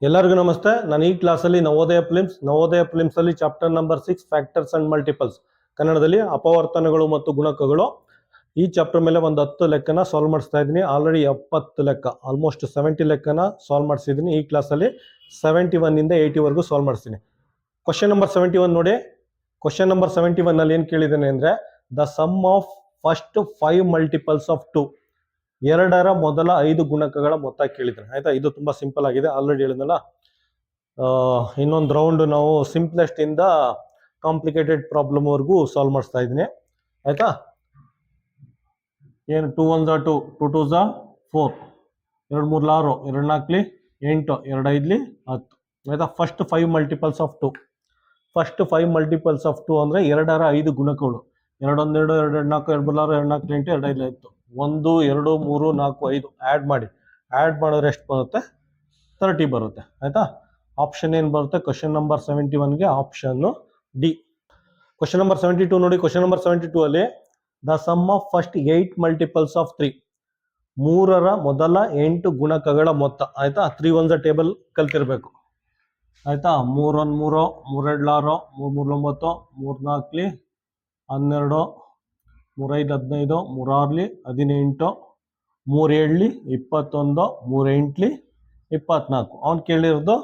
ಎಲ್ಲರಿಗೂ ನಮಸ್ತೆ. ನಾನು ಈ ಕ್ಲಾಸಲ್ಲಿ ನವೋದಯ ಫಿಲ್ಮ್ಸ್ ಅಲ್ಲಿ chapter number 6 factors and multiples, ಕನ್ನಡದಲ್ಲಿ ಅಪವರ್ತನಗಳು ಮತ್ತು ಗುಣಕಗಳು. ಈ ಚಾಪ್ಟರ್ ಮೇಲೆ ಒಂದು 10 ಲೆಕ್ಕನ ಸಾಲ್ವ್ ಮಾಡಿಸ್ತಾ ಇದ್ದೀನಿ. ಆಲ್ರೆಡಿ 70 ಲೆಕ್ಕ, ಆಲ್ಮೋಸ್ಟ್ 70 ಲೆಕ್ಕನ ಸಾಲ್ವ್ ಮಾಡಿಸಿದ್ದೀನಿ. ಈ ಕ್ಲಾಸಲ್ಲಿ 71 ಇಂದ 80 ವರೆಗೂ ಸಾಲ್ವ್ ಮಾಡಿಸ್ತೀನಿ. ಕ್ವಶನ್ ನಂಬರ್ 71 ನೋಡಿ. ಕ್ವಶನ್ ನಂಬರ್ 71 ಅಲ್ಲಿ ಏನು ಕೇಳಿದ್ದೇನೆ ಅಂದ್ರೆ, the sum of first 5 multiples of 2, ಎರಡರ ಮೊದಲ 5 ಗುಣಕಗಳ ಮೊತ್ತ ಕೇಳಿದ್ದೇನೆ. ಆಯ್ತಾ, ಇದು ತುಂಬಾ ಸಿಂಪಲ್ ಆಗಿದೆ, ಆಲ್ರೆಡಿ ಹೇಳಿದ್ನಲ್ಲ. ಇನ್ನೊಂದು ರೌಂಡ್ ನಾವು ಸಿಂಪ್ಲೆಸ್ಟ್ ಇಂದ ಕಾಂಪ್ಲಿಕೇಟೆಡ್ ಪ್ರಾಬ್ಲಮ್ ವರೆಗೂ ಸಾಲ್ವ್ ಮಾಡಿಸ್ತಾ ಇದ್ದೀನಿ. ಆಯ್ತಾ, ಏನು 2 1 2, 2 2 4, 2 3 6, 2 4 8, 2 5 10. ಆಯ್ತಾ, first 5 multiples of 2. First 5 multiples of 2 ಅಂದ್ರೆ ಎರಡರ 5 ಗುಣಕಗಳು. 2 1 2, 2 2 4, 2 3 6, 2 4 8, 2 5 10. 1 2 3 4 5 ಆ್ಯಡ್ ಮಾಡಿ. ಆ್ಯಡ್ ಮಾಡಿದ್ರೆ ಎಷ್ಟು ಬರುತ್ತೆ? 30 ಬರುತ್ತೆ. ಆಯ್ತಾ, ಆಪ್ಷನ್ ಏನು ಬರುತ್ತೆ ಕ್ವಶನ್ ನಂಬರ್ 71ಗೆ? Option D. ಕ್ವಶನ್ ನಂಬರ್ 72 ನೋಡಿ. ಕ್ವಶನ್ ನಂಬರ್ 72 ಅಲ್ಲಿ the sum of first 8 multiples of 3, ಮೂರರ ಮೊದಲ 8 ಗುಣಕಗಳ ಮೊತ್ತ. ಆಯ್ತಾ, 3 1 ಟೇಬಲ್ ಕಲ್ತಿರ್ಬೇಕು. ಆಯ್ತಾ, 3 1 3, 3 2 6, 3 3 9, 3 4 12, 3 5 15, 3 6 18, 3 7 21, 3 8 24. ಅವ್ನು ಕೇಳಿರೋದು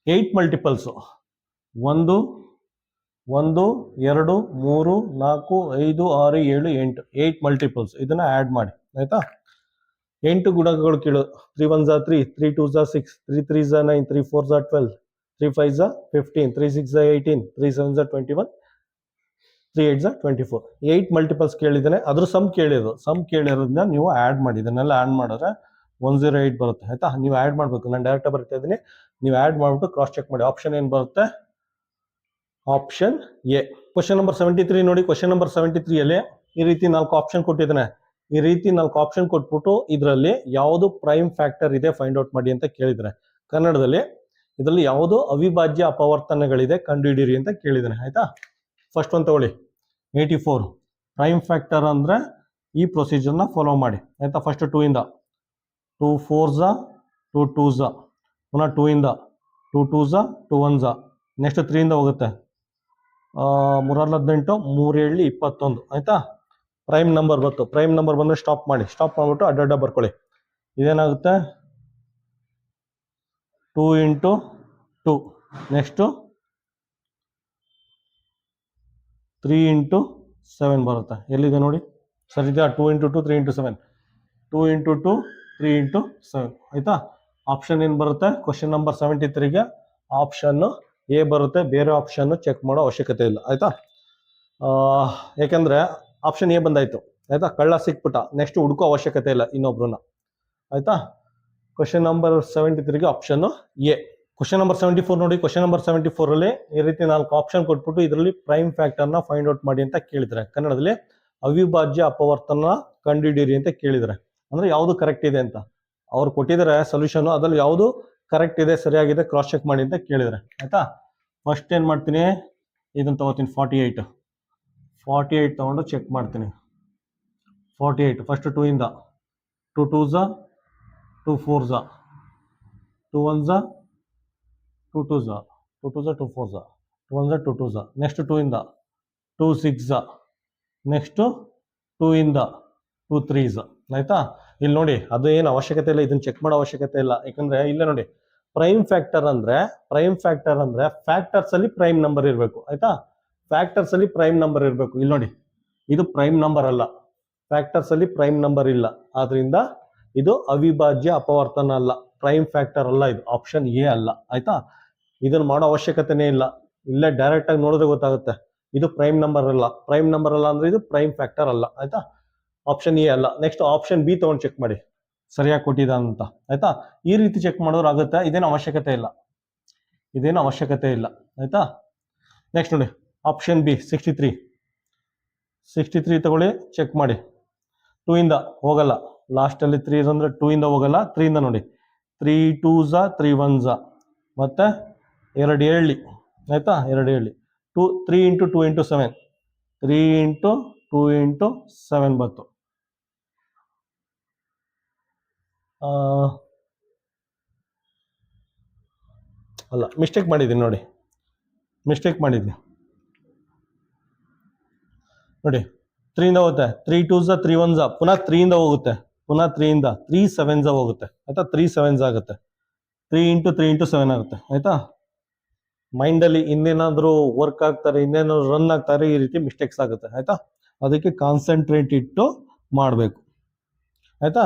8 ಮಲ್ಟಿಪಲ್ಸು. 1 1 2 3 4 5 6 7 8, 8 ಮಲ್ಟಿಪಲ್ಸ್. ಇದನ್ನ ಆ್ಯಡ್ ಮಾಡಿ. ಆಯ್ತಾ, 8 ಗುಣಕಗಳು ಕೇಳು. 3 1 3, 3 2 6, 3 3 9, 3 4 12, 3 5 15, 3 6 18, 3 7 21, 3 8 24. 8 ಮಲ್ಟಿಪಲ್ಸ್ ಕೇಳಿದ್ದಾನೆ, ಅದ್ರ ಸಮ್ ಕೇಳಿರೋದನ್ನ ನೀವು ಆ್ಯಡ್ ಮಾಡಿ. ಇದನ್ನೆಲ್ಲ ಆ್ಯಡ್ ಮಾಡಿದ್ರೆ 108 ಬರುತ್ತೆ. ಆಯ್ತಾ, ನೀವು ಆ್ಯಡ್ ಮಾಡಬೇಕು. ನಾನು ಡೈರೆಕ್ಟ್ ಬರ್ತಾ ಇದ್ದೀನಿ, ನೀವು ಆ್ಯಡ್ ಮಾಡಿಬಿಟ್ಟು ಕ್ರಾಸ್ ಚೆಕ್ ಮಾಡಿ. ಆಪ್ಷನ್ ಏನು ಬರುತ್ತೆ? Option A. ಕ್ವಶನ್ ನಂಬರ್ 73 ನೋಡಿ. ಕ್ವಶನ್ ನಂಬರ್ 73 ಅಲ್ಲಿ ಈ ರೀತಿ 4 ಆಪ್ಷನ್ ಕೊಟ್ಟಿದ್ದಾನೆ. ಈ ರೀತಿ 4 ಆಪ್ಷನ್ ಕೊಟ್ಬಿಟ್ಟು ಇದರಲ್ಲಿ ಯಾವುದು ಪ್ರೈಮ್ ಫ್ಯಾಕ್ಟರ್ ಇದೆ ಫೈಂಡ್ ಔಟ್ ಮಾಡಿ ಅಂತ ಕೇಳಿದ್ದಾನೆ. ಕನ್ನಡದಲ್ಲಿ ಇದರಲ್ಲಿ ಯಾವುದು ಅವಿಭಾಜ್ಯ ಅಪವರ್ತನಗಳಿದೆ ಕಂಡುಹಿಡಿಯಿರಿ ಅಂತ ಕೇಳಿದ್ದಾನೆ. ಆಯ್ತಾ, ಫಸ್ಟ್ ಒಂದು ತಗೊಳ್ಳಿ. 84 ಪ್ರೈಮ್ ಫ್ಯಾಕ್ಟರ್ ಅಂದ್ರೆ ಈ ಪ್ರೊಸೀಜರ್ನ ಫಾಲೋ ಮಾಡಿ. ಆಯ್ತಾ, ಫಸ್ಟ್ 2 ಇಂದ 2 4 2 2, ಪುನಃ 2 ಇಂದ 2 2, 2 1. ನೆಕ್ಸ್ಟ್ 3 ಇಂದ ಹೋಗುತ್ತೆ. 3 18, 3 7 21. ಆಯ್ತಾ, ಪ್ರೈಮ್ ನಂಬರ್ ಬಂತು. ಪ್ರೈಮ್ ನಂಬರ್ ಬಂದ್ರೆ ಸ್ಟಾಪ್ ಮಾಡಿ. ಸ್ಟಾಪ್ ಮಾಡ್ಬಿಟ್ಟು ಅಡ್ಡ ಬರ್ಕೊಳ್ಳಿ. ಇದೇನಾಗುತ್ತೆ? 2 ಇಂಟು 2. ನೆಕ್ಸ್ಟು 3 ಇಂಟು 7 ಬರುತ್ತೆ. ಎಲ್ಲಿದೆ ನೋಡಿ, ಸರಿ ಇದೆಯಾ? 2 ಇಂಟು 2, 3 ಇಂಟು 7. 2 into 2, 3 into 7. ಆಯ್ತಾ, ಆಪ್ಷನ್ ಏನು ಬರುತ್ತೆ ಕ್ವಶನ್ ನಂಬರ್ 73ಗೆ? ಆಪ್ಷನ್ ಎ ಬರುತ್ತೆ. ಬೇರೆ ಆಪ್ಷನ್ ಚೆಕ್ ಮಾಡೋ ಅವಶ್ಯಕತೆ ಇಲ್ಲ. ಆಯ್ತಾ, ಯಾಕಂದ್ರೆ ಆಪ್ಷನ್ ಎ ಬಂದಾಯ್ತು. ಆಯ್ತಾ, ಕಳ್ಳ ಸಿಕ್ಬಿಟ್ಟ, ನೆಕ್ಸ್ಟ್ ಹುಡುಕೋ ಅವಶ್ಯಕತೆ ಇಲ್ಲ ಇನ್ನೊಬ್ರನ್ನ. ಆಯ್ತಾ, ಕ್ವಶನ್ ನಂಬರ್ 73ಗೆ ಆಪ್ಷನ್ ಎ. ಕ್ವಶನ್ ನಂಬರ್ 74 ನೋಡಿ. ಕ್ವಶನ್ ನಂಬರ್ 74 ಅಲ್ಲಿ ಈ ರೀತಿ 4 ಆಪ್ಷನ್ ಕೊಟ್ಬಿಟ್ಟು ಇದರಲ್ಲಿ ಪ್ರೈಮ್ ಫ್ಯಾಕ್ಟರ್ನ ಫೈಂಡ್ ಔಟ್ ಮಾಡಿ ಅಂತ ಕೇಳಿದ್ರೆ, ಕನ್ನಡದಲ್ಲಿ ಅವಿಭಾಜ್ಯ ಅಪವರ್ತನ ಕಂಡುಹಿಡಿಯಿರಿ ಅಂತ ಕೇಳಿದ್ರೆ, ಅಂದ್ರೆ ಯಾವುದು ಕರೆಕ್ಟ್ ಇದೆ ಅಂತ ಅವ್ರು ಕೊಟ್ಟಿದ್ದಾರೆ ಸೊಲ್ಯೂಷನ್. ಅದ್ರಲ್ಲಿ ಯಾವುದು ಕರೆಕ್ಟ್ ಇದೆ, ಸರಿಯಾಗಿದೆ, ಕ್ರಾಸ್ ಚೆಕ್ ಮಾಡಿ ಅಂತ ಕೇಳಿದ್ರೆ. ಆಯ್ತಾ, ಫಸ್ಟ್ ಏನ್ ಮಾಡ್ತೀನಿ, ಇದನ್ನ ತಗೋತೀನಿ. 48 ತಗೊಂಡು ಚೆಕ್ ಮಾಡ್ತೀನಿ. 48 ಫಸ್ಟ್ 2 ಇಂದ 2 2, 2 4, 2 1, 2 2, 2 2, 2 4, 2 1, 2 2. ನೆಕ್ಸ್ಟ್ 2 ಇಂದ 2 6, ನೆಕ್ಸ್ಟ್ 2 ಇಂದ 2 3. ಆಯ್ತಾ, ಇಲ್ಲಿ ನೋಡಿ, ಅದು ಏನು ಅವಶ್ಯಕತೆ ಇಲ್ಲ, ಇದನ್ನ ಚೆಕ್ ಮಾಡೋ ಅವಶ್ಯಕತೆ ಇಲ್ಲ. ಯಾಕಂದ್ರೆ ಇಲ್ಲೇ ನೋಡಿ, ಪ್ರೈಮ್ ಫ್ಯಾಕ್ಟರ್ ಅಂದ್ರೆ ಫ್ಯಾಕ್ಟರ್ಸ್ ಅಲ್ಲಿ ಪ್ರೈಮ್ ನಂಬರ್ ಇರಬೇಕು. ಆಯ್ತಾ, ಫ್ಯಾಕ್ಟರ್ಸ್ ಅಲ್ಲಿ ಪ್ರೈಮ್ ನಂಬರ್ ಇರಬೇಕು. ಇಲ್ಲಿ ನೋಡಿ, ಇದು ಪ್ರೈಮ್ ನಂಬರ್ ಅಲ್ಲ, ಫ್ಯಾಕ್ಟರ್ಸ್ ಅಲ್ಲಿ ಪ್ರೈಮ್ ನಂಬರ್ ಇಲ್ಲ. ಆದ್ರಿಂದ ಇದು ಅವಿಭಾಜ್ಯ ಅಪವರ್ತನ ಅಲ್ಲ, ಪ್ರೈಮ್ ಫ್ಯಾಕ್ಟರ್ ಅಲ್ಲ. ಇದು ಆಪ್ಷನ್ ಎ ಅಲ್ಲ. ಆಯ್ತಾ, ಇದನ್ನ ಮಾಡೋ ಅವಶ್ಯಕತೆನೇ ಇಲ್ಲ. ಇಲ್ಲೇ ಡೈರೆಕ್ಟ್ ಆಗಿ ನೋಡಿದ್ರೆ ಗೊತ್ತಾಗುತ್ತೆ ಇದು ಪ್ರೈಮ್ ನಂಬರ್ ಅಲ್ಲ. ಪ್ರೈಮ್ ನಂಬರ್ ಅಲ್ಲ ಅಂದ್ರೆ ಇದು ಪ್ರೈಮ್ ಫ್ಯಾಕ್ಟರ್ ಅಲ್ಲ. ಆಯ್ತಾ, ಆಪ್ಷನ್ ಎ ಅಲ್ಲ. ನೆಕ್ಸ್ಟ್ ಆಪ್ಷನ್ ಬಿ ತಗೊಂಡು ಚೆಕ್ ಮಾಡಿ ಸರಿಯಾಗಿ ಕೊಟ್ಟಿದ ಅಂತ. ಆಯ್ತಾ, ಈ ರೀತಿ ಚೆಕ್ ಮಾಡೋರು ಆಗುತ್ತೆ. ಇದೇನು ಅವಶ್ಯಕತೆ ಇಲ್ಲ. ಆಯ್ತಾ, ನೆಕ್ಸ್ಟ್ ನೋಡಿ, ಆಪ್ಷನ್ ಬಿ 63 ತಗೊಳ್ಳಿ, ಚೆಕ್ ಮಾಡಿ. 2 ಇಂದ ಹೋಗಲ್ಲ, ಲಾಸ್ಟ್ ಅಲ್ಲಿ 3 ಅಂದ್ರೆ 2 ಇಂದ ಹೋಗಲ್ಲ. 3 ಇಂದ ನೋಡಿ, 3 2, 3 1, ಮತ್ತೆ 2 7. ಆಯ್ತಾ, 2 7. 3 ಇಂಟು 2 ಇಂಟು 7, 3 ಇಂಟು 2 ಇಂಟು 7 ಬಂತು. ಅಲ್ಲ, ಮಿಸ್ಟೇಕ್ ಮಾಡಿದ್ದೀನಿ ನೋಡಿ, ಮಿಸ್ಟೇಕ್ ಮಾಡಿದ್ದೀನಿ ನೋಡಿ. 3 ಹೋಗುತ್ತೆ, 3 2s 3 1s, ಪುನಃ 3 ಹೋಗುತ್ತೆ, ಪುನಃ 3 3 7s ಹೋಗುತ್ತೆ ಆಯ್ತಾ. 3 7s ಆಗುತ್ತೆ, 3 ಇಂಟು 3 ಇಂಟು 7 ಆಗುತ್ತೆ ಆಯ್ತಾ. ಮೈಂಡಲ್ಲಿ ಇನ್ನೇನಾದರೂ ವರ್ಕ್ ಆಗ್ತಾರೆ, ಇನ್ನೇನಾದ್ರು ರನ್ ಆಗ್ತಾರೆ, ಈ ರೀತಿ ಮಿಸ್ಟೇಕ್ಸ್ ಆಗುತ್ತೆ ಆಯ್ತಾ. ಅದಕ್ಕೆ ಕಾನ್ಸಂಟ್ರೇಟ್ ಇಟ್ಟು ಮಾಡಬೇಕು ಆಯ್ತಾ.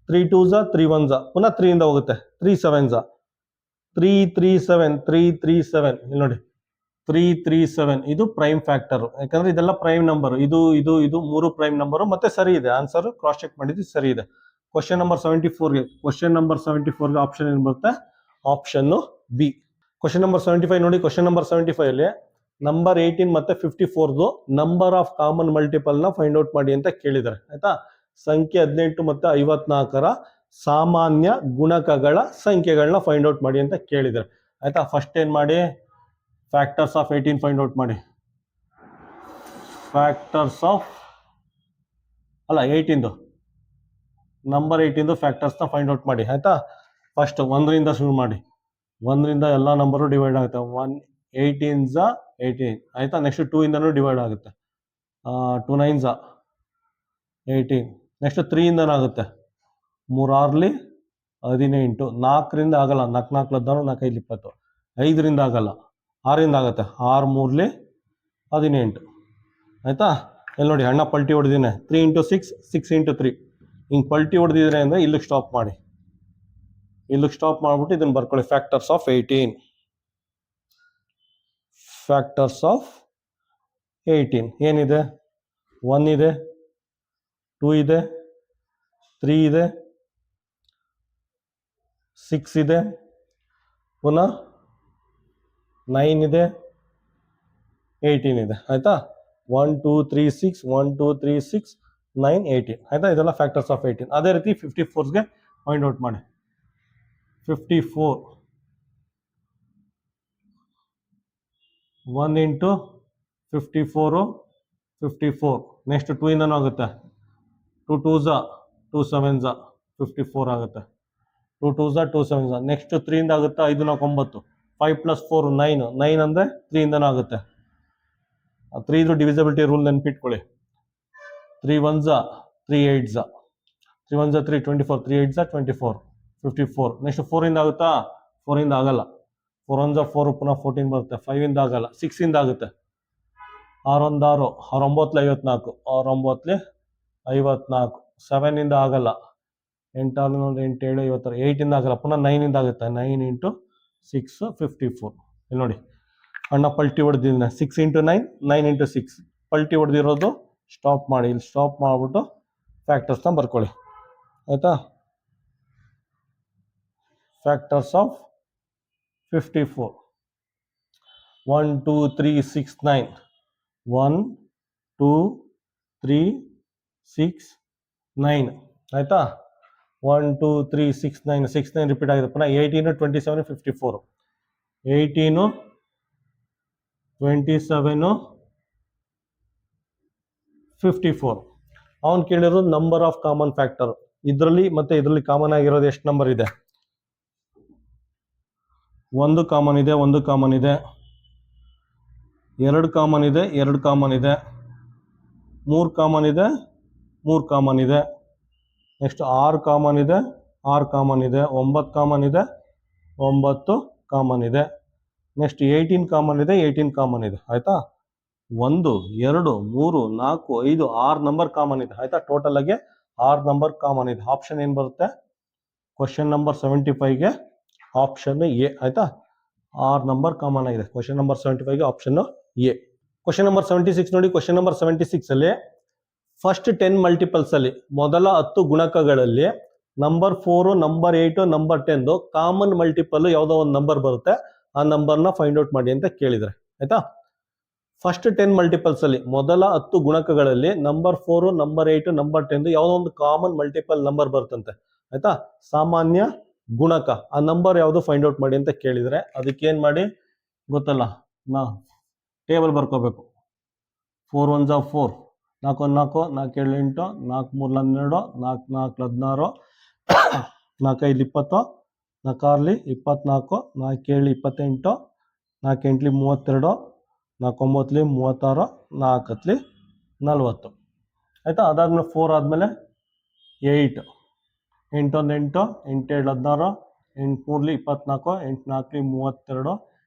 3 2s 3 1s, ಪುನಃ 3 ಹೋಗುತ್ತೆ, 3 7s, 3 3 7 3 3 7, ಇಲ್ಲಿ ನೋಡಿ 3 3 7, ಇದು ಪ್ರೈಮ್ ಫ್ಯಾಕ್ಟರ್, ಯಾಕಂದ್ರೆ ಇದೆಲ್ಲ ಪ್ರೈಮ್ ನಂಬರ್, ಇದು ಇದು ಇದು 3 ಪ್ರೈಮ್ ನಂಬರ್, ಮತ್ತೆ ಸರಿ ಇದೆ ಆನ್ಸರ್, ಕ್ರಾಸ್ ಚೆಕ್ ಮಾಡಿದ್ದು ಸರಿ ಇದೆ. ಕ್ವಶನ್ ನಂಬರ್ 74ಗೆ, ಕ್ವಶನ್ ನಂಬರ್ 74ಗೆ ಆಪ್ಷನ್ ಏನು ಬರುತ್ತೆ? Option B. ಕ್ವಶನ್ ನಂಬರ್ 75 ನೋಡಿ. ಕ್ವಶನ್ ನಂಬರ್ 75 ಅಲ್ಲಿ ನಂಬರ್ 18 ಮತ್ತೆ 54ದು ನಂಬರ್ ಆಫ್ ಕಾಮನ್ ಮಲ್ಟಿಪಲ್ ನ ಫೈಂಡ್ ಔಟ್ ಮಾಡಿ ಅಂತ ಕೇಳಿದ್ದಾರೆ ಆಯ್ತಾ. ಸಂಖ್ಯೆ 18 ಮತ್ತೆ 54ರ ಸಾಮಾನ್ಯ ಗುಣಕಗಳ ಸಂಖ್ಯೆಗಳನ್ನ ಫೈಂಡ್ ಔಟ್ ಮಾಡಿ ಅಂತ ಕೇಳಿದ್ದಾರೆ ಆಯ್ತಾ. ಫಸ್ಟ್ ಏನ್ ಮಾಡಿ, ಫ್ಯಾಕ್ಟರ್ಸ್ ಆಫ್ 18 ಫೈಂಡ್ ಔಟ್ ಮಾಡಿ. ಫ್ಯಾಕ್ಟರ್ಸ್ ಆಫ್ 18 ನಂಬರ್ 18 ಫ್ಯಾಕ್ಟರ್ಸ್ನ ಫೈಂಡ್ ಔಟ್ ಮಾಡಿ ಆಯ್ತಾ. ಫಸ್ಟ್ 1ರಿಂದ ಶುರು ಮಾಡಿ, 1ರಿಂದ ಎಲ್ಲ ನಂಬರು ಡಿವೈಡ್ ಆಗುತ್ತೆ. 1 18s 18 ಆಯ್ತಾ. ನೆಕ್ಸ್ಟ್ 2 ಇಂದನೂ ಡಿವೈಡ್ ಆಗುತ್ತೆ, 2 9s 18. ನೆಕ್ಸ್ಟ್ 3 ಇಂದನೂ ಆಗುತ್ತೆ, 3 6 18. 4ರಿಂದ ಆಗಲ್ಲ, 4 4 14 4 5 20. 5ರಿಂದ ಆಗಲ್ಲ, 6ರಿಂದ ಆಗುತ್ತೆ, 6 3 18 ಆಯ್ತಾ. ಇಲ್ಲಿ ನೋಡಿ ಅಣ್ಣ ಪಲ್ಟಿ ಹೊಡೆದಿನೇ, 3 ಇಂಟು 6 6 ಇಂಟು 3 ಹಿಂಗೆ ಪಲ್ಟಿ ಹೊಡೆದಿದ್ರೆ ಅಂದರೆ ಇಲ್ಲಿಗೆ ಸ್ಟಾಪ್ ಮಾಡಿ, ಇಲ್ಲಿಗೆ ಸ್ಟಾಪ್ ಮಾಡಿಬಿಟ್ಟು ಇದನ್ನು ಬರ್ಕೊಳ್ಳಿ. ಫ್ಯಾಕ್ಟರ್ಸ್ ಆಫ್ 18, ಫ್ಯಾಕ್ಟರ್ಸ್ ಆಫ್ 18 ಏನಿದೆ? 1 ಇದೆ, 2 ಇದೆ, 3 ಇದೆ, 6 ಇದೆ, ಪುನಃ 9 ಇದೆ, 18 ಇದೆ ಆಯ್ತಾ. 1 2 3 6 1 2 3 6 9 18 ಆಯ್ತಾ. ಇದೆಲ್ಲ ಫ್ಯಾಕ್ಟರ್ಸ್ ಆಫ್ 18. ಅದೇ ರೀತಿ 54ಗೆ ಫೈಂಡ್ ಔಟ್ ಮಾಡಿ. 54 1 ಇಂಟು 54 54. ನೆಕ್ಸ್ಟ್ 2 ಇಂದನೂ ಆಗುತ್ತೆ, 2 2s 2 7s 54 ಆಗುತ್ತೆ, 2 2s 2 7s. ನೆಕ್ಸ್ಟ್ 3 ಇಂದ ಆಗುತ್ತೆ, 5 4 9, 5 + 4 9, 9 ಅಂದರೆ 3 ಇಂದನೂ ಆಗುತ್ತೆ. 3 ಇದ್ರು ಡಿವಿಸಿಬಿಲಿಟಿ ರೂಲ್ ನೆನ್ಪಿಟ್ಕೊಳ್ಳಿ. 3 1s 3 8s, 3 1s 3 24, 3 8s 24 54. Next 4 ಇಂದ ಆಗುತ್ತಾ? 4 ಇಂದ ಆಗಲ್ಲ, 4 1s 4, ಪುನಃ 14 ಬರುತ್ತೆ. 5 ಇಂದ ಆಗಲ್ಲ, 6 ಇಂದ ಆಗುತ್ತೆ, 6 1 6, 6 9 54, 6 9 54. 7 ಇಂದ ಆಗಲ್ಲ, 8 6 8 7 56. 8 ಇಂದ ಆಗಲ್ಲ, ಪುನಃ 9 ಇಂದ ಆಗುತ್ತೆ, 9 ಇಂಟು 6 54. ಇಲ್ಲಿ ನೋಡಿ ಅಣ್ಣ ಪಲ್ಟಿ ಹೊಡೆದಿದ್ದೀನಿ, 6 ಇಂಟು 9 9 ಇಂಟು 6 ಪಲ್ಟಿ ಹೊಡೆದಿರೋದು ಸ್ಟಾಪ್ ಮಾಡಿ. ಇಲ್ಲಿ ಸ್ಟಾಪ್ ಮಾಡಿಬಿಟ್ಟು ಫ್ಯಾಕ್ಟರ್ಸ್ನ ಬರ್ಕೊಳ್ಳಿ ಆಯ್ತಾ. ಫ್ಯಾಕ್ಟರ್ಸ್ ಆಫ್ 54, 1 2 3 6 9, 1 2 3 6 9 ಆಯ್ತಾ. 1 2 3 6 9 6 9 ರಿಪೀಟ್ ಆಗಿದೆ. ಪುನಃ 18 27 54, 18 27 54. ಅವನು ಕೇಳಿರೋದು ನಂಬರ್ ಆಫ್ ಕಾಮನ್ ಫ್ಯಾಕ್ಟರ್. ಇದರಲ್ಲಿ ಮತ್ತೆ ಇದರಲ್ಲಿ ಕಾಮನ್ ಆಗಿರೋದು ಎಷ್ಟು ನಂಬರ್ ಇದೆ? 1 ಕಾಮನ್ ಇದೆ, 1 ಕಾಮನ್ ಇದೆ, 2 ಕಾಮನ್ ಇದೆ, 2 ಕಾಮನ್ ಇದೆ, 3 ಕಾಮನ್ ಇದೆ, 3 ಕಾಮನ್ ಇದೆ. ನೆಕ್ಸ್ಟ್ 6 ಕಾಮನ್ ಇದೆ, 6 ಕಾಮನ್ ಇದೆ, 9 ಕಾಮನ್ ಇದೆ, 9 ಕಾಮನ್ ಇದೆ. ನೆಕ್ಸ್ಟ್ 18 ಕಾಮನ್ ಇದೆ, 18 ಕಾಮನ್ ಇದೆ ಆಯ್ತಾ. 1 2 3 4 5 6 ನಂಬರ್ ಕಾಮನ್ ಇದೆ ಆಯ್ತಾ. ಟೋಟಲ್ ಆಗಿ 6 ನಂಬರ್ ಕಾಮನ್ ಇದೆ. ಆಪ್ಷನ್ ಏನು ಬರುತ್ತೆ? ಕ್ವಶನ್ ನಂಬರ್ 75ಗೆ ಆಪ್ಷನ್ ಎ ಆಯ್ತಾ. 6 ನಂಬರ್ ಕಾಮನ್ ಆಗಿದೆ. ಕ್ವಶನ್ ನಂಬರ್ 75ಗೆ ಆಪ್ಷನ್ ಎ. ಕ್ವಶನ್ ನಂಬರ್ 76 ನೋಡಿ. ಕ್ವಶನ್ ನಂಬರ್ 76 ಅಲ್ಲಿ ಫಸ್ಟ್ 10 ಮಲ್ಟಿಪಲ್ಸ್ ಅಲ್ಲಿ ಮೊದಲ 10 ಗುಣಕಗಳಲ್ಲಿ number 4 number 8 number 10 common multiple ಯಾವುದೋ ಒಂದು ನಂಬರ್ ಬರುತ್ತೆ, ಆ ನಂಬರ್ನ ಫೈಂಡ್ ಔಟ್ ಮಾಡಿ ಅಂತ ಕೇಳಿದ್ರೆ ಆಯ್ತಾ. ಫಸ್ಟ್ 10 ಮಲ್ಟಿಪಲ್ಸ್ ಅಲ್ಲಿ ಮೊದಲ 10 ಗುಣಕಗಳಲ್ಲಿ ನಂಬರ್ 4 ನಂಬರ್ 8 ನಂಬರ್ 10 ಯಾವುದೋ ಒಂದು ಕಾಮನ್ ಮಲ್ಟಿಪಲ್ ನಂಬರ್ ಬರುತ್ತಂತೆ ಆಯ್ತಾ. ಸಾಮಾನ್ಯ ಗುಣಕ, ಆ ನಂಬರ್ ಯಾವುದು ಫೈಂಡ್ ಔಟ್ ಮಾಡಿ ಅಂತ ಕೇಳಿದ್ರೆ ಅದಕ್ಕೆ ಏನ್ ಮಾಡಿ ಗೊತ್ತಲ್ಲ, ನಾ ಟೇಬಲ್ ಬರ್ಕೋಬೇಕು. 4 1s 4, 4 1 4, 4 7 8, 4 3 12, 4 4 16, 4 5 20, 4 24, 4 7 28, 4 8 32, 4 9 36, 4 40. ಆಯಿತಾ. ಅದಾದಮೇಲೆ 4 ಆದಮೇಲೆ 8, 8 1 8, 8 7 16, 8 3 24, 8 4 32,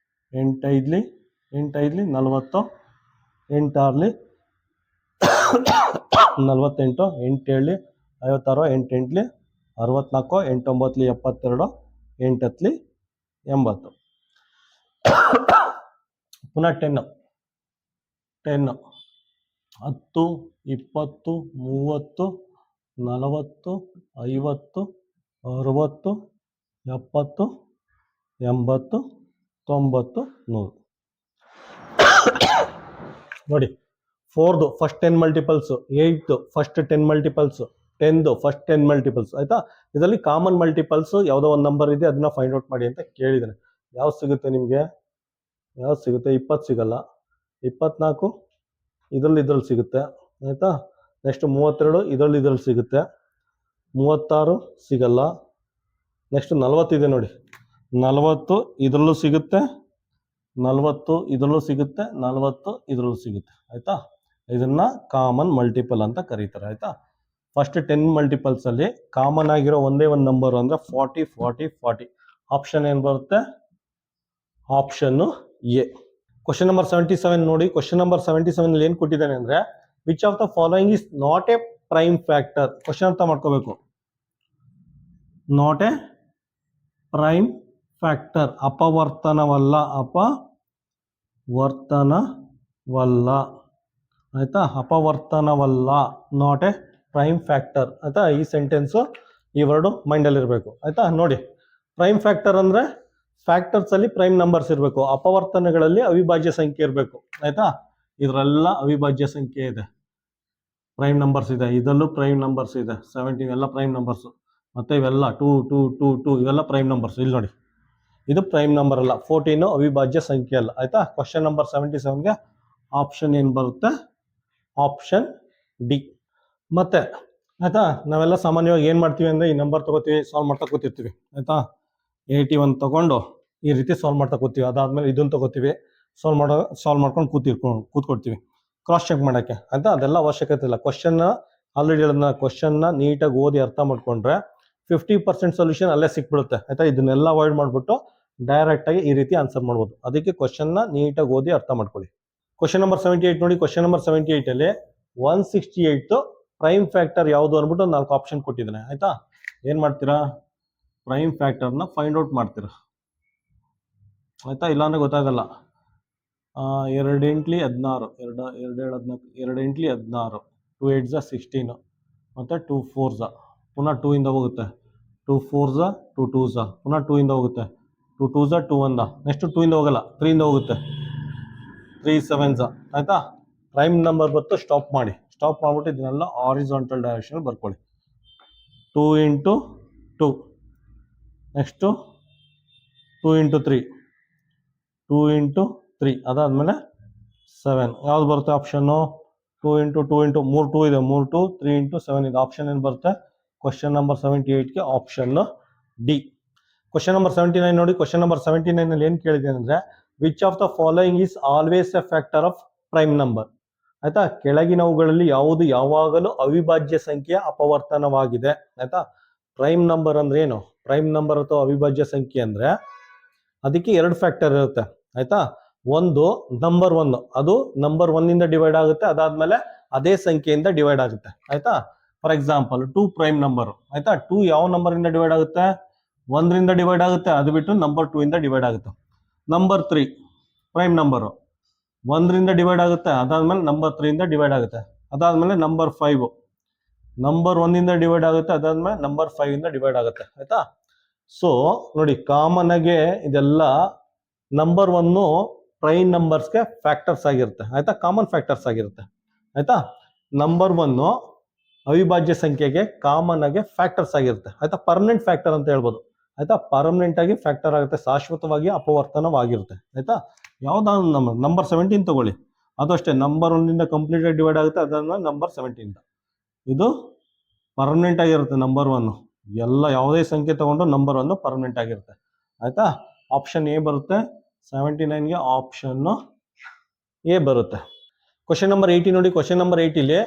8 5 8 5 40, 8 6 48, 8 7 56, 8 8 64, 8 9 72, 8 10 80. ಪುನಃ 10 10 10 20 30 40 50 60 70 80 90 100. ನೋಡಿ, 4ದು ಫಸ್ಟ್ 10 ಮಲ್ಟಿಪಲ್ಸ್, 8ದು ಫಸ್ಟ್ 10 ಮಲ್ಟಿಪಲ್ಸ್, 10ದು ಫಸ್ಟ್ 10 ಮಲ್ಟಿಪಲ್ಸ್. ಆಯ್ತಾ. ಇದರಲ್ಲಿ ಕಾಮನ್ ಮಲ್ಟಿಪಲ್ಸ್ ಯಾವುದೋ ಒಂದು ನಂಬರ್ ಇದೆ, ಅದನ್ನ ಫೈಂಡ್ ಔಟ್ ಮಾಡಿ ಅಂತ ಕೇಳಿದ್ದಾನೆ. ಯಾವ್ದು ಸಿಗುತ್ತೆ ನಿಮಗೆ? ಯಾವ್ದು ಸಿಗುತ್ತೆ? 20 ಸಿಗಲ್ಲ. 24 ಇದ್ರಲ್ಲಿ ಸಿಗುತ್ತೆ. ಆಯ್ತಾ. ನೆಕ್ಸ್ಟ್ 32 ಇದ್ರಲ್ಲಿ ಸಿಗುತ್ತೆ. 36 ಸಿಗಲ್ಲ. ನೆಕ್ಸ್ಟ್ 40 ಇದೆ ನೋಡಿ, 40 ಇದರಲ್ಲೂ ಸಿಗುತ್ತೆ, 40 ಇದರಲ್ಲೂ ಸಿಗುತ್ತೆ, 40 ಇದರಲ್ಲೂ ಸಿಗುತ್ತೆ. ಆಯ್ತಾ. ಇದನ್ನ ಕಾಮನ್ ಮಲ್ಟಿಪಲ್ ಅಂತ ಕರೀತಾರೆ. ಆಯ್ತಾ. ಫಸ್ಟ್ 10 ಮಲ್ಟಿಪಲ್ಸ್ ಅಲ್ಲಿ ಕಾಮನ್ ಆಗಿರೋ ಒಂದೇ ಒಂದು ನಂಬರ್ ಅಂದ್ರೆ 40 40 40. ಆಪ್ಷನ್ ಏನು ಬರುತ್ತೆ? Option A. ಕ್ವಶನ್ ನಂಬರ್ 77 ನೋಡಿ. ಕ್ವಶನ್ ನಂಬರ್ 77 ಅಲ್ಲಿ ಏನು ಕೊಟ್ಟಿದ್ದಾನೆ ಅಂದ್ರೆ, which of the following is not a prime factor. Question ಅರ್ಥ ಮಾಡ್ಕೋಬೇಕು. ನಾಟ್ ಎ ಪ್ರೈಮ್ ಫ್ಯಾಕ್ಟರ್, ಅಪವರ್ತನವಲ್ಲ, ಅಪವರ್ತನವಲ್ಲ. ಆಯ್ತಾ. ಅಪವರ್ತನವಲ್ಲ, ನಾಟ್ ಎ ಪ್ರೈಮ್ ಫ್ಯಾಕ್ಟರ್. ಆಯ್ತಾ. ಈ ಸೆಂಟೆನ್ಸು, ಈ ವರ್ಡು ಮೈಂಡಲ್ಲಿ ಇರಬೇಕು. ಆಯ್ತಾ. ನೋಡಿ, ಪ್ರೈಮ್ ಫ್ಯಾಕ್ಟರ್ ಅಂದ್ರೆ ಫ್ಯಾಕ್ಟರ್ಸ್ ಅಲ್ಲಿ ಪ್ರೈಮ್ ನಂಬರ್ಸ್ ಇರಬೇಕು, ಅಪವರ್ತನಗಳಲ್ಲಿ ಅವಿಭಾಜ್ಯ ಸಂಖ್ಯೆ ಇರಬೇಕು. ಆಯ್ತಾ. ಇದರೆಲ್ಲ ಅವಿಭಾಜ್ಯ ಸಂಖ್ಯೆ ಇದೆ, ಪ್ರೈಮ್ ನಂಬರ್ಸ್ ಇದೆ. ಇದರಲ್ಲೂ ಪ್ರೈಮ್ ನಂಬರ್ಸ್ ಇದೆ, 17 ಎಲ್ಲ ಪ್ರೈಮ್ ನಂಬರ್ಸ್. ಮತ್ತೆ ಇವೆಲ್ಲ 2 2 2 2 ಇವೆಲ್ಲ ಪ್ರೈಮ್ ನಂಬರ್ಸ್. ಇಲ್ಲಿ ನೋಡಿ, ಇದು ಪ್ರೈಮ್ ನಂಬರ್ ಅಲ್ಲ, 14 ಅವಿಭಾಜ್ಯ ಸಂಖ್ಯೆ ಅಲ್ಲ. ಆಯ್ತಾ. ಕ್ವಶನ್ ನಂಬರ್ 77ಗೆ ಆಪ್ಷನ್ ಏನು ಬರುತ್ತೆ? Option D. ಮತ್ತೆ ಆಯ್ತಾ, ನಾವೆಲ್ಲ ಸಾಮಾನ್ಯವಾಗಿ ಏನು ಮಾಡ್ತೀವಿ ಅಂದರೆ, ಈ ನಂಬರ್ ತಗೋತೀವಿ, ಸಾಲ್ವ್ ಮಾಡ್ತಾ ಕೂತಿರ್ತೀವಿ. ಆಯ್ತಾ. 81 ತಗೊಂಡು ಈ ರೀತಿ ಸಾಲ್ವ್ ಮಾಡ್ತಾ ಕೂತೀವಿ. ಅದಾದ್ಮೇಲೆ ಇದನ್ನು ತಗೋತೀವಿ, ಸಾಲ್ವ್ ಮಾಡ್ಕೊಂಡು ಕೂತ್ಕೊಡ್ತೀವಿ ಕ್ರಾಸ್ ಚೆಕ್ ಮಾಡೋಕ್ಕೆ. ಆಯ್ತಾ. ಅದೆಲ್ಲ ಅವಶ್ಯಕತೆ ಇಲ್ಲ. ಆಲ್ರೆಡಿ ಹೇಳೋದನ್ನ, ಕ್ವಶನ್ನ ನೀಟಾಗಿ ಓದಿ ಅರ್ಥ ಮಾಡ್ಕೊಂಡ್ರೆ 50% ಸೊಲ್ಯೂಷನ್ ಅಲ್ಲೇ ಸಿಕ್ಬಿಡುತ್ತೆ. ಆಯ್ತಾ. ಇದನ್ನೆಲ್ಲ ಅವಾಯ್ಡ್ ಮಾಡಿಬಿಟ್ಟು ಡೈರೆಕ್ಟಾಗಿ ಈ ರೀತಿ ಆನ್ಸರ್ ಮಾಡ್ಬೋದು. ಅದಕ್ಕೆ ಕ್ವಶನ್ನ ನೀಟಾಗಿ ಓದಿ ಅರ್ಥ ಮಾಡ್ಕೊಳ್ಳಿ. ಕ್ವಶನ್ ನಂಬರ್ 78 ನೋಡಿ. ಕ್ವಶನ್ ನಂಬರ್ 78 ಅಲ್ಲಿ 168 ಪ್ರೈಮ್ ಫ್ಯಾಕ್ಟರ್ ಯಾವುದು ಅಂದ್ಬಿಟ್ಟು 4 ಆಪ್ಷನ್ ಕೊಟ್ಟಿದ್ದಾನೆ. ಆಯ್ತಾ. ಏನು ಮಾಡ್ತೀರಾ? ಪ್ರೈಮ್ ಫ್ಯಾಕ್ಟರ್ನ ಫೈಂಡ್ ಔಟ್ ಮಾಡ್ತೀರಾ. ಆಯ್ತಾ. ಇಲ್ಲಾಂದ್ರೆ ಗೊತ್ತಾಗಲ್ಲ. 2 8 16, 2 7 14, 2 8 16, 2 8 16, ಮತ್ತು 2 4 ಪುನಃ 2 ಇಂದ ಹೋಗುತ್ತೆ, 2 4 2 2 ಪುನಃ 2 ಇಂದ ಹೋಗುತ್ತೆ, 2 2 2 1, ನೆಕ್ಸ್ಟ್ 2 ಇಂದ ಹೋಗಲ್ಲ, 3 ಇಂದ ಹೋಗುತ್ತೆ, 3 7. ಆಯ್ತಾ. ಪ್ರೈಮ್ ನಂಬರ್ ಬತ್ತು, ಸ್ಟಾಪ್ ಮಾಡಿಬಿಟ್ಟು ಇದನ್ನೆಲ್ಲ ಹಾರಿಜಾಂಟಲ್ ಡೈರೆಕ್ಷನ್ ಬರ್ಕೊಳ್ಳಿ. 2 ಇಂಟು 2, ನೆಕ್ಸ್ಟು 2 ಇಂಟು 3, 2 ಇಂಟು 3, ಅದಾದಮೇಲೆ 7. ಯಾವ್ದು ಬರುತ್ತೆ ಆಪ್ಷನ್ನು? 2 ಇಂಟು 2 ಇಂಟು 3 2 ಇದೆ, 3 2 3 ಇಂಟು 7 ಇದೆ. ಆಪ್ಷನ್ ಏನು ಬರುತ್ತೆ? ಕ್ವಶನ್ ನಂಬರ್ 78ಗೆ ಆಪ್ಷನ್ ಡಿ. ಕ್ವಶನ್ ನಂಬರ್ 79 ನೋಡಿ. ಕ್ವಶನ್ ನಂಬರ್ 79 ಅಲ್ಲಿ ಏನು ಕೇಳಿದ್ದೇನೆ ಅಂದರೆ, which of the following is always a factor of prime number. ಆಯ್ತಾ. ಕೆಳಗಿನವುಗಳಲ್ಲಿ ಯಾವುದು ಯಾವಾಗಲೂ ಅವಿಭಾಜ್ಯ ಸಂಖ್ಯೆಯ ಅಪವರ್ತನವಾಗಿದೆ. ಆಯ್ತಾ. ಪ್ರೈಮ್ ನಂಬರ್ ಅಂದ್ರೆ ಏನು? ಪ್ರೈಮ್ ನಂಬರ್ ಅಥವಾ ಅವಿಭಾಜ್ಯ ಸಂಖ್ಯೆ ಅಂದ್ರೆ ಅದಕ್ಕೆ 2 ಫ್ಯಾಕ್ಟರ್ ಇರುತ್ತೆ. ಆಯ್ತಾ. ಒಂದು ನಂಬರ್ 1, ಅದು ನಂಬರ್ 1 ಇಂದ ಡಿವೈಡ್ ಆಗುತ್ತೆ, ಅದಾದ್ಮೇಲೆ ಅದೇ ಸಂಖ್ಯೆಯಿಂದ ಡಿವೈಡ್ ಆಗುತ್ತೆ. ಆಯ್ತಾ. For example 2 prime number. ಆಯ್ತಾ. 2 ಯಾವ ನಂಬರ್ ಇಂದ ಡಿವೈಡ್ ಆಗುತ್ತೆ? 1 ರಿಂದ ಡಿವೈಡ್ ಆಗುತ್ತೆ, ಅದು ಬಿಟ್ಟು ನಂಬರ್ 2 ಇಂದ ಡಿವೈಡ್ ಆಗುತ್ತೆ. ನಂಬರ್ 3 ಪ್ರೈಮ್ ನಂಬರು 1 ರಿಂದ ಡಿವೈಡ್ ಆಗುತ್ತೆ, ಅದಾದ್ಮೇಲೆ ನಂಬರ್ 3 ಇಂದ ಡಿವೈಡ್ ಆಗುತ್ತೆ. ಅದಾದ್ಮೇಲೆ ನಂಬರ್ 5 ನಂಬರ್ 1 ಇಂದ ಡಿವೈಡ್ ಆಗುತ್ತೆ, ಅದಾದ್ಮೇಲೆ ನಂಬರ್ 5 ಇಂದ ಡಿವೈಡ್ ಆಗುತ್ತೆ. ಆಯ್ತಾ. ಸೊ ನೋಡಿ, ಕಾಮನ್ ಆಗಿ ಇದೆಲ್ಲ ನಂಬರ್ 1 ಪ್ರೈಮ್ ನಂಬರ್ಸ್ಗೆ ಫ್ಯಾಕ್ಟರ್ಸ್ ಆಗಿರುತ್ತೆ. ಆಯ್ತಾ. ಕಾಮನ್ ಫ್ಯಾಕ್ಟರ್ಸ್ ಆಗಿರುತ್ತೆ. ಆಯ್ತಾ. ನಂಬರ್ 1 ಅವಿಭಾಜ್ಯ ಸಂಖ್ಯೆಗೆ ಕಾಮನ್ ಆಗಿ ಫ್ಯಾಕ್ಟರ್ಸ್ ಆಗಿರುತ್ತೆ. ಆಯ್ತಾ. ಪರ್ಮನೆಂಟ್ ಫ್ಯಾಕ್ಟರ್ ಅಂತ ಹೇಳ್ಬೋದು. ಆಯ್ತಾ. ಪರ್ಮನೆಂಟ್ ಆಗಿ ಫ್ಯಾಕ್ಟರ್ ಆಗುತ್ತೆ, ಶಾಶ್ವತವಾಗಿ ಅಪವರ್ತನವಾಗಿರುತ್ತೆ. ಆಯ್ತಾ. ಯಾವ್ದಾದ್ರು ನಂಬರ್ 17 ತಗೊಳ್ಳಿ, ಅದು ಅಷ್ಟೇ, ನಂಬರ್ 1 ಇಂದ ಕಂಪ್ಲೀಟ್ ಆಗಿ ಡಿವೈಡ್ ಆಗುತ್ತೆ, ಅದಾದ್ಮೇಲೆ ನಂಬರ್ 17 ಇಂದ. ಇದು ಪರ್ಮನೆಂಟ್ ಆಗಿರುತ್ತೆ ನಂಬರ್ 1. ಎಲ್ಲ ಯಾವುದೇ ಸಂಖ್ಯೆ ತಗೊಂಡು ನಂಬರ್ ಒಂದು ಪರ್ಮನೆಂಟ್ ಆಗಿರುತ್ತೆ. ಆಯ್ತಾ? ಆಪ್ಷನ್ ಎ ಬರುತ್ತೆ. 79ಗೆ ಆಪ್ಷನ್ ಎ ಬರುತ್ತೆ. ಕ್ವಶನ್ ನಂಬರ್ 80 ನೋಡಿ. ಕ್ವಶನ್ ನಂಬರ್ 80ಲಿ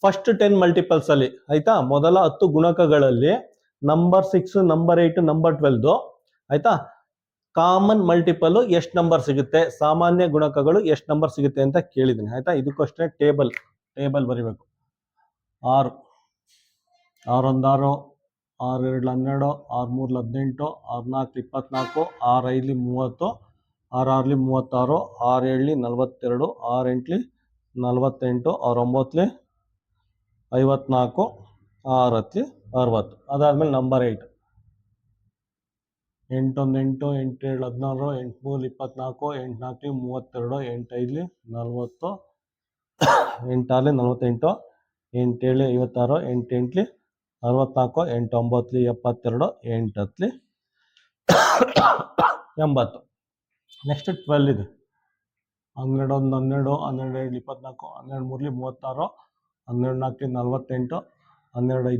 ಫಸ್ಟ್ 10 ಮಲ್ಟಿಪಲ್ಸ್ ಅಲ್ಲಿ, ಆಯ್ತಾ, ಮೊದಲ 10 ಗುಣಕಗಳಲ್ಲಿ ನಂಬರ್ 6, ನಂಬರ್ 8, ನಂಬರ್ 12, ಆಯ್ತಾ, ಕಾಮನ್ ಮಲ್ಟಿಪಲ್ ಎಷ್ಟು ನಂಬರ್ ಸಿಗುತ್ತೆ, ಸಾಮಾನ್ಯ ಗುಣಕಗಳು ಎಷ್ಟು ನಂಬರ್ ಸಿಗುತ್ತೆ ಅಂತ ಕೇಳಿದ್ದೀನಿ. ಆಯ್ತಾ? ಇದಕ್ಕಷ್ಟೇ ಟೇಬಲ್ ಬರಿಬೇಕು. 6 6 1 6, 6 2 12, 6 3 18, 6 4 24, 6 5 30, 6 6 36, 6 7 42, 6 8 48, 6 9 54, 6 10 60. ಅದಾದ್ಮೇಲೆ ನಂಬರ್ 8, 8 1 8, 8 7 16, 8 3 24, 8 4 32, 8 5 40, 8 6 48, 8 7 56, 8 8 64, 8 9 72, 8 10 80. ನೆಕ್ಸ್ಟ್ 12 ಇದೆ. 12 1 12, 12 2 24, 12 3 36, 12 4 48, 12 5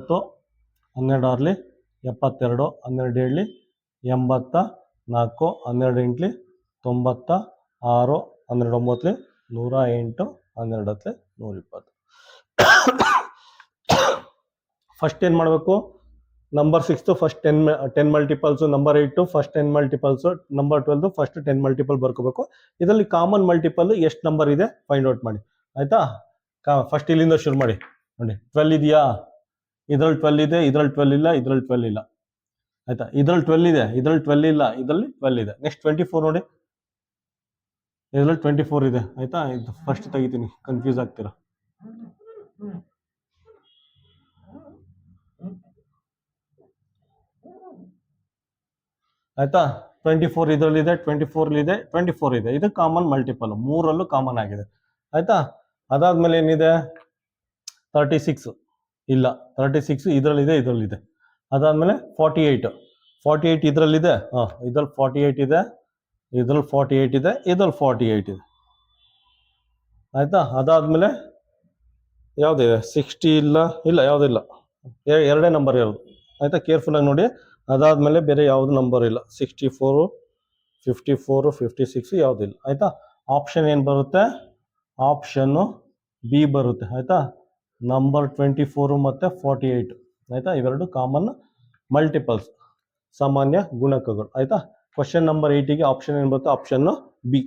60, 12 6 72, 12 7 84, 12 8 96, 12 9 108, 12 120. ಫಸ್ಟ್ ಏನು ಮಾಡಬೇಕು? Number 6 first 10 multiples, number 8 first 10 multiples, number 12 first 10 multiple ಬರ್ಕೋಬೇಕು. ಇದರಲ್ಲಿ ಕಾಮನ್ ಮಲ್ಟಿಪಲ್ ಎಷ್ಟು ನಂಬರ್ ಇದೆ ಫೈಂಡ್ ಔಟ್ ಮಾಡಿ. ಆಯ್ತಾ? ಫಸ್ಟ್ ಇಲ್ಲಿಂದ ಶುರು ಮಾಡಿ. ನೋಡಿ, 12 ಇದೆಯಾ? ಇದ್ರಲ್ಲಿ 12 ಇದೆ, ಇದ್ರಲ್ಲಿ 12 ಇಲ್ಲ, ಇದ್ರಲ್ಲಿ 12 ಇಲ್ಲ. ಆಯ್ತಾ? ಇದ್ರಲ್ಲಿ 12 ಇದೆ, ಇದ್ರಲ್ಲಿ 12 ಇಲ್ಲ, ಇದ್ರಲ್ಲಿ 12 ಇದೆ. ನೆಕ್ಸ್ಟ್ 24 ನೋಡಿ, ಇದ್ರಲ್ಲಿ 24 ಇದೆ. ಆಯ್ತಾ? ಇದು ಫಸ್ಟ್ ತೆಗಿತೀನಿ, ಕನ್ಫ್ಯೂಸ್ ಆಗ್ತೀರಾ. ಆಯ್ತಾ? 24 ಇದರಲ್ಲಿದೆ, 24 ಇದೆ, 24 ಇದೆ. ಇದು ಕಾಮನ್ ಮಲ್ಟಿಪಲ್, ಮೂರಲ್ಲೂ ಕಾಮನ್ ಆಗಿದೆ. ಆಯ್ತಾ? ಅದಾದ್ಮೇಲೆ ಏನಿದೆ? 36 ಇಲ್ಲ, 36 ಇದರಲ್ಲಿದೆ, ಇದರಲ್ಲಿದೆ. ಅದಾದ್ಮೇಲೆ 48 ಇದರಲ್ಲಿದೆ, ಇದ್ರಲ್ಲಿ 48 ಇದೆ, ಇದ್ರಲ್ಲಿ 48 ಇದೆ, ಇದ್ರಲ್ಲಿ 48 ಇದೆ. ಆಯ್ತಾ? ಅದಾದ್ಮೇಲೆ ಯಾವುದಿದೆ? 60 ಇಲ್ಲ, ಯಾವುದಿಲ್ಲ, ಎರಡೇ ನಂಬರ್ ಯಾವುದು. ಆಯ್ತಾ? ಕೇರ್ಫುಲ್ ಆಗಿ ನೋಡಿ. ಅದಾದ್ಮೇಲೆ ಬೇರೆ ಯಾವುದು ನಂಬರ್ ಇಲ್ಲ. 64, 54, 56 ಯಾವುದಿಲ್ಲ. ಆಯ್ತಾ? ಆಪ್ಷನ್ ಏನು ಬರುತ್ತೆ? ಆಪ್ಷನ್ನು ಬಿ ಬರುತ್ತೆ. ಆಯ್ತಾ? ನಂಬರ್ 24 ಮತ್ತು 48. ಆಯ್ತಾ? ಇವೆರಡು ಕಾಮನ್ ಮಲ್ಟಿಪಲ್ಸ್, ಸಾಮಾನ್ಯ ಗುಣಕಗಳು. ಆಯ್ತಾ? ಕ್ವಶನ್ ನಂಬರ್ 80ಗೆ ಆಪ್ಷನ್ ಏನು ಬರುತ್ತೆ? Option B.